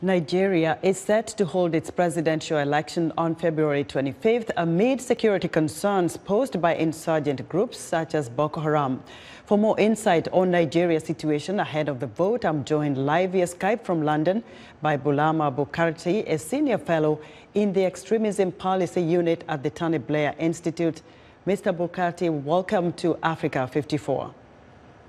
Nigeria is set to hold its presidential election on February 25th amid security concerns posed by insurgent groups such as Boko Haram. For more insight on Nigeria's situation ahead of the vote, I'm joined live via Skype from London by Bulama Bukarti, a senior fellow in the Extremism Policy Unit at the Tony Blair Institute. Mr. Bukarti, welcome to Africa 54.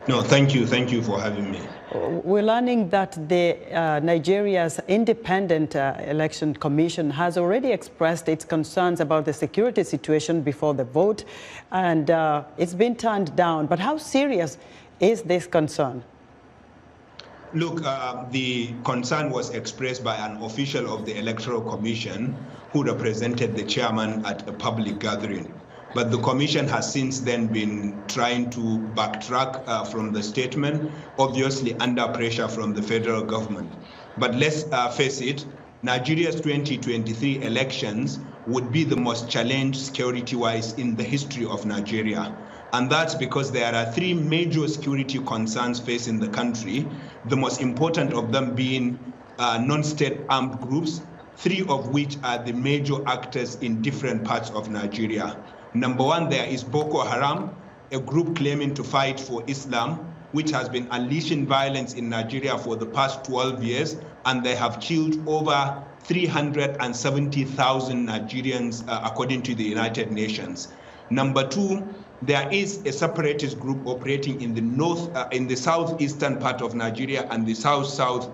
No, thank you. Thank you for having me. We're learning that the Nigeria's Independent Election Commission has already expressed its concerns about the security situation before the vote, and it's been turned down. But how serious is this concern? Look, the concern was expressed by an official of the Electoral Commission who represented the chairman at a public gathering. But the Commission has since then been trying to backtrack from the statement, obviously under pressure from the federal government. But let's face it, Nigeria's 2023 elections would be the most challenged security-wise in the history of Nigeria. And that's because there are three major security concerns facing the country, the most important of them being non-state armed groups, three of which are the major actors in different parts of Nigeria. Number one, there is Boko Haram, a group claiming to fight for Islam, which has been unleashing violence in Nigeria for the past 12 years, and they have killed over 370,000 Nigerians, according to the United Nations. Number two, there is a separatist group operating in the southeastern part of Nigeria and the south-south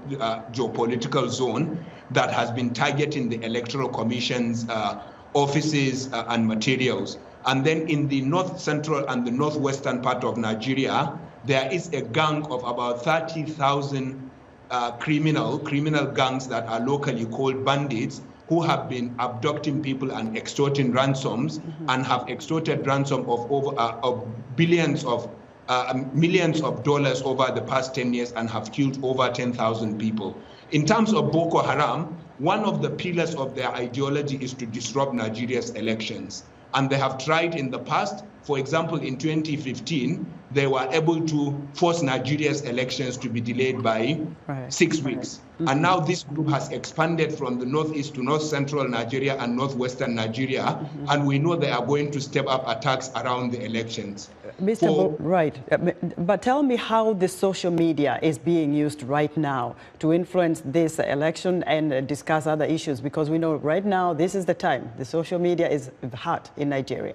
geopolitical zone that has been targeting the Electoral Commission's offices and materials. And then in the north central and the northwestern part of Nigeria, there is a gang of about 30,000 criminal gangs that are locally called bandits, who have been abducting people and extorting ransoms, and have extorted ransom of over millions of dollars over the past 10 years and have killed over 10,000 people. In terms of Boko Haram, one of the pillars of their ideology is to disrupt Nigeria's elections. And they have tried in the past. For example, in 2015, they were able to force Nigeria's elections to be delayed by 6 weeks. And now this group has expanded from the northeast to north central Nigeria and northwestern Nigeria. And we know they are going to step up attacks around the elections. But tell me how the social media is being used right now to influence this election and discuss other issues, because we know right now this is the time. The social media is hot in Nigeria.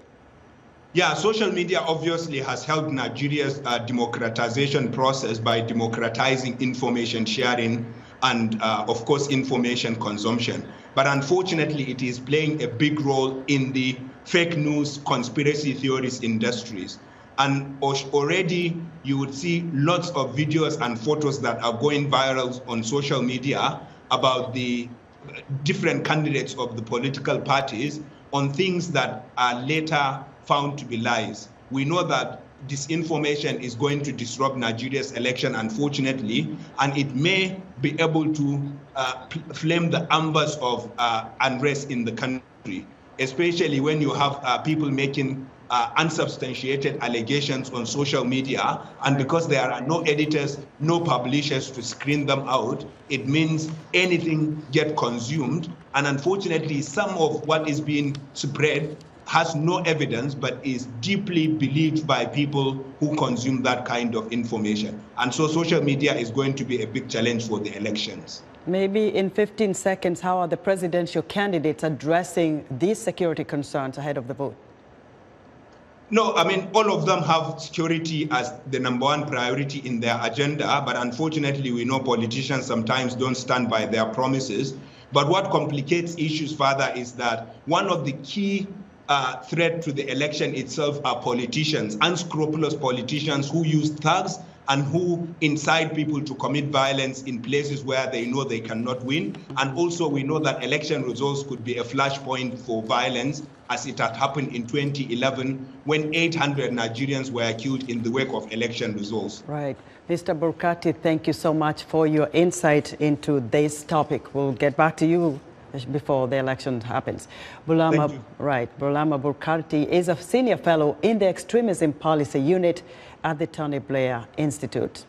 Yeah, social media obviously has helped Nigeria's democratization process by democratizing information sharing and, of course, information consumption. But unfortunately, it is playing a big role in the fake news, conspiracy theories industries. And already you would see lots of videos and photos that are going viral on social media about the different candidates of the political parties on things that are later found to be lies. We know that disinformation is going to disrupt Nigeria's election, unfortunately, and it may be able to flame the embers of unrest in the country, especially when you have people making unsubstantiated allegations on social media, and because there are no editors, no publishers to screen them out, it means anything get consumed. And unfortunately, some of what is being spread has no evidence, but is deeply believed by people who consume that kind of information. And so social media is going to be a big challenge for the elections. Maybe in 15 seconds, how are the presidential candidates addressing these security concerns ahead of the vote? No, I mean, all of them have security as the number one priority in their agenda, but unfortunately, we know politicians sometimes don't stand by their promises. But what complicates issues further is that one of the key threat to the election itself are politicians, unscrupulous politicians who use thugs and who incite people to commit violence in places where they know they cannot win. And also we know that election results could be a flashpoint for violence, as it had happened in 2011 when 800 Nigerians were killed in the wake of election results. Right. Mr. Bukarti, thank you so much for your insight into this topic. We'll get back to you before the election happens. Bulama Bukarti is a senior fellow in the Extremism Policy Unit at the Tony Blair Institute.